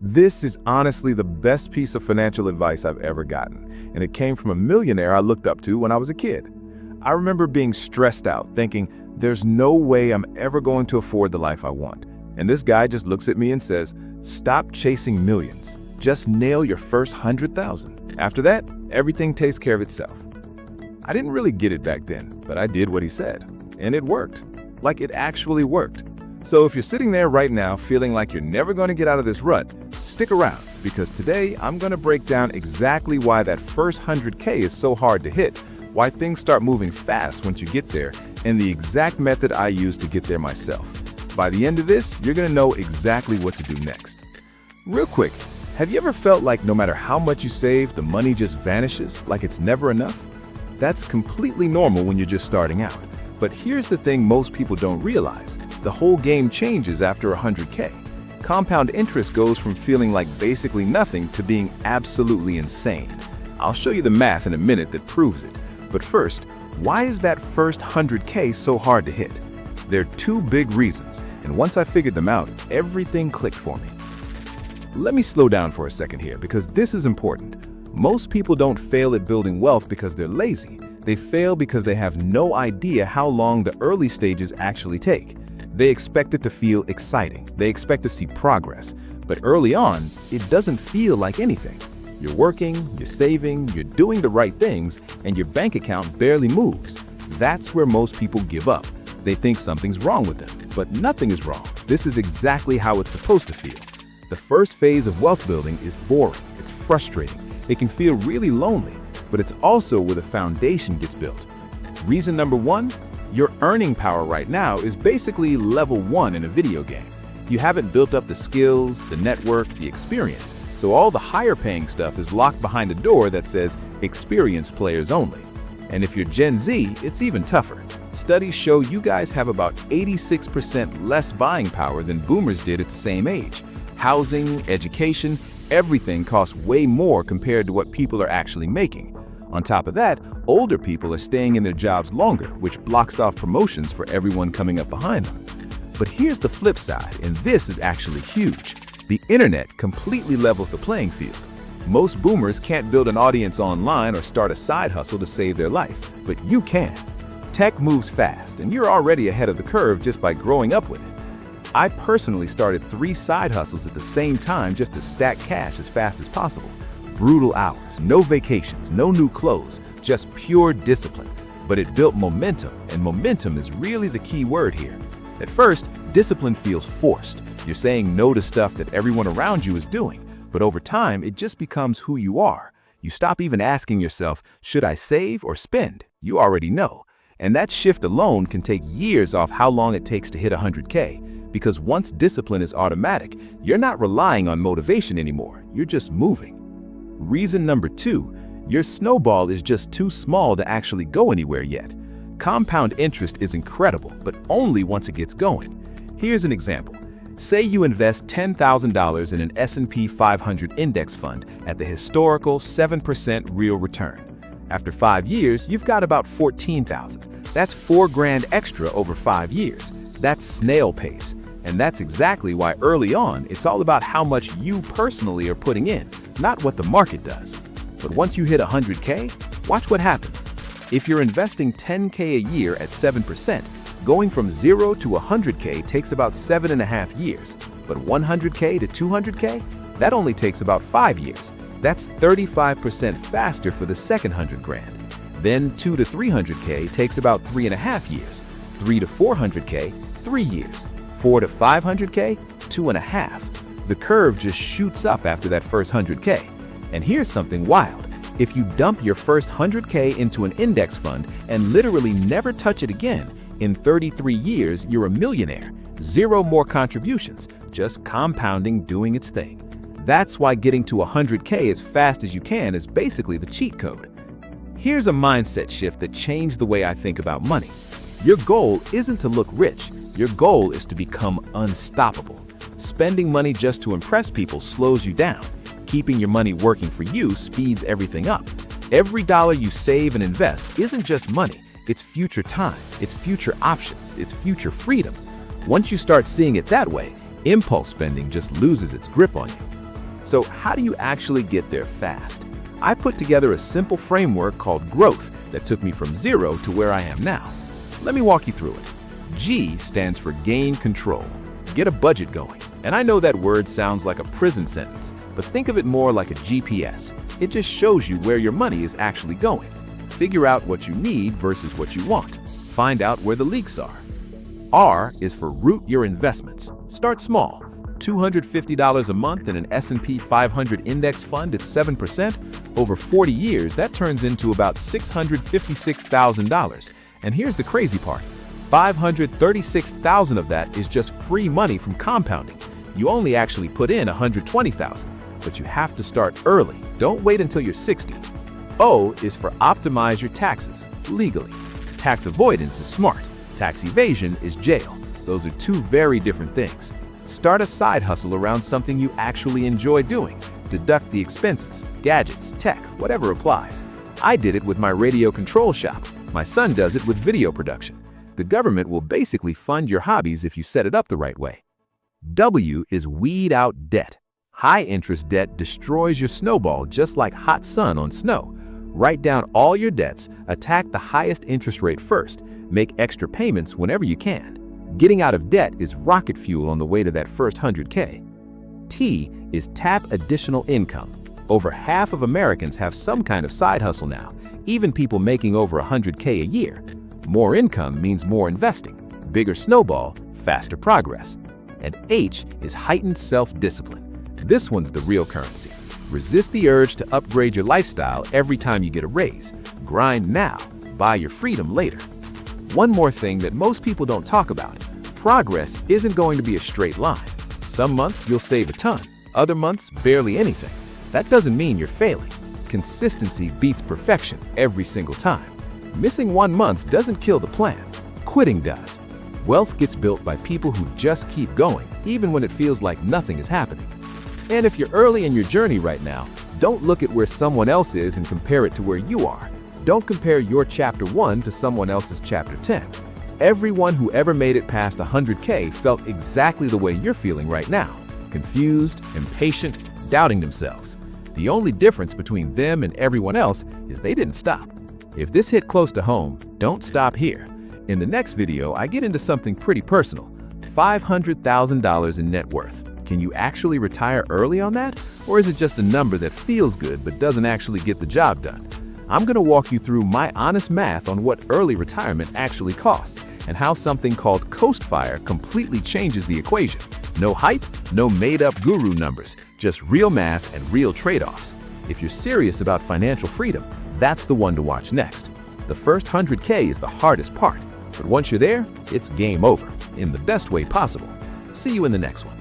This is honestly the best piece of financial advice I've ever gotten, and it came from a millionaire I looked up to when I was a kid. I remember being stressed out, thinking, there's no way I'm ever going to afford the life I want. And this guy just looks at me and says, stop chasing millions. Just nail your first 100,000. After that, everything takes care of itself. I didn't really get it back then, but I did what he said, and it worked. Like it actually worked. So if you're sitting there right now feeling like you're never going to get out of this rut, stick around, because today I'm going to break down exactly why that first 100K is so hard to hit, why things start moving fast once you get there, and the exact method I use to get there myself. By the end of this, you're going to know exactly what to do next. Real quick, have you ever felt like no matter how much you save, the money just vanishes, like it's never enough? That's completely normal when you're just starting out. But here's the thing most people don't realize. The whole game changes after 100K. Compound interest goes from feeling like basically nothing to being absolutely insane. I'll show you the math in a minute that proves it. But first, why is that first 100K so hard to hit? There are two big reasons, and once I figured them out, everything clicked for me. Let me slow down for a second here, because this is important. Most people don't fail at building wealth because they're lazy. They fail because they have no idea how long the early stages actually take. They expect it to feel exciting. They expect to see progress. But early on, it doesn't feel like anything. You're working, you're saving, you're doing the right things, and your bank account barely moves. That's where most people give up. They think something's wrong with them, but nothing is wrong. This is exactly how it's supposed to feel. The first phase of wealth building is boring. It's frustrating. It can feel really lonely, but it's also where the foundation gets built. Reason number one, your earning power right now is basically level 1 in a video game. You haven't built up the skills, the network, the experience, so all the higher paying stuff is locked behind a door that says experienced players only. And if you're Gen Z, it's even tougher. Studies show you guys have about 86% less buying power than boomers did at the same age. Housing, education, everything costs way more compared to what people are actually making. On top of that, older people are staying in their jobs longer, which blocks off promotions for everyone coming up behind them. But here's the flip side, and this is actually huge. The internet completely levels the playing field. Most boomers can't build an audience online or start a side hustle to save their life, but you can. Tech moves fast, and you're already ahead of the curve just by growing up with it. I personally started 3 side hustles at the same time just to stack cash as fast as possible. Brutal hours, no vacations, no new clothes, just pure discipline. But it built momentum, and momentum is really the key word here. At first, discipline feels forced. You're saying no to stuff that everyone around you is doing, but over time, it just becomes who you are. You stop even asking yourself, should I save or spend? You already know. And that shift alone can take years off how long it takes to hit 100K. Because once discipline is automatic, you're not relying on motivation anymore. You're just moving. Reason number 2, your snowball is just too small to actually go anywhere yet. Compound interest is incredible, but only once it gets going. Here's an example. Say you invest $10,000 in an S&P 500 index fund at the historical 7% real return. After 5 years, you've got about $14,000. That's $4,000 extra over 5 years. That's snail pace. And that's exactly why early on, it's all about how much you personally are putting in, not what the market does. But once you hit 100K, watch what happens. If you're investing 10K a year at 7%, going from 0 to 100K takes about 7.5 years. But 100K to 200K? That only takes about 5 years. That's 35% faster for the second 100 grand. Then 2 to 300K takes about 3.5 years. 3 to 400K, 3 years. 4 to 500K, 2.5. The curve just shoots up after that first 100K. And here's something wild. If you dump your first 100K into an index fund and literally never touch it again, in 33 years, you're a millionaire. 0 more contributions, just compounding doing its thing. That's why getting to 100K as fast as you can is basically the cheat code. Here's a mindset shift that changed the way I think about money. Your goal isn't to look rich. Your goal is to become unstoppable. Spending money just to impress people slows you down. Keeping your money working for you speeds everything up. Every dollar you save and invest isn't just money. It's future time, it's future options, it's future freedom. Once you start seeing it that way, impulse spending just loses its grip on you. So how do you actually get there fast? I put together a simple framework called growth that took me from zero to where I am now. Let me walk you through it. G stands for gain control. Get a budget going. And I know that word sounds like a prison sentence, but think of it more like a GPS. It just shows you where your money is actually going. Figure out what you need versus what you want. Find out where the leaks are. R is for root your investments. Start small. $250 a month in an S&P 500 index fund at 7%. Over 40 years, that turns into about $656,000. And here's the crazy part. $536,000 of that is just free money from compounding. You only actually put in $120,000, but you have to start early. Don't wait until you're 60. O is for optimize your taxes legally. Tax avoidance is smart. Tax evasion is jail. Those are two very different things. Start a side hustle around something you actually enjoy doing. Deduct the expenses, gadgets, tech, whatever applies. I did it with my radio control shop. My son does it with video production. The government will basically fund your hobbies if you set it up the right way. W is weed out debt. High interest debt destroys your snowball just like hot sun on snow. Write down all your debts, attack the highest interest rate first, make extra payments whenever you can. Getting out of debt is rocket fuel on the way to that first 100K. T is tap additional income. Over half of Americans have some kind of side hustle now, even people making over 100K a year. More income means more investing, bigger snowball, faster progress. And H is heightened self-discipline. This one's the real currency. Resist the urge to upgrade your lifestyle every time you get a raise. Grind now, buy your freedom later. One more thing that most people don't talk about. Progress isn't going to be a straight line. Some months you'll save a ton, other months barely anything. That doesn't mean you're failing. Consistency beats perfection every single time. Missing 1 month doesn't kill the plan. Quitting does. Wealth gets built by people who just keep going, even when it feels like nothing is happening. And if you're early in your journey right now, don't look at where someone else is and compare it to where you are. Don't compare your chapter 1 to someone else's chapter 10. Everyone who ever made it past 100K felt exactly the way you're feeling right now. Confused, impatient, doubting themselves. The only difference between them and everyone else is they didn't stop. If this hit close to home, don't stop here. In the next video, I get into something pretty personal. $500,000 in net worth. Can you actually retire early on that? Or is it just a number that feels good but doesn't actually get the job done? I'm going to walk you through my honest math on what early retirement actually costs and how something called Coast Fire completely changes the equation. No hype, no made-up guru numbers, just real math and real trade-offs. If you're serious about financial freedom, that's the one to watch next. The first 100K is the hardest part, but once you're there, it's game over in the best way possible. See you in the next one.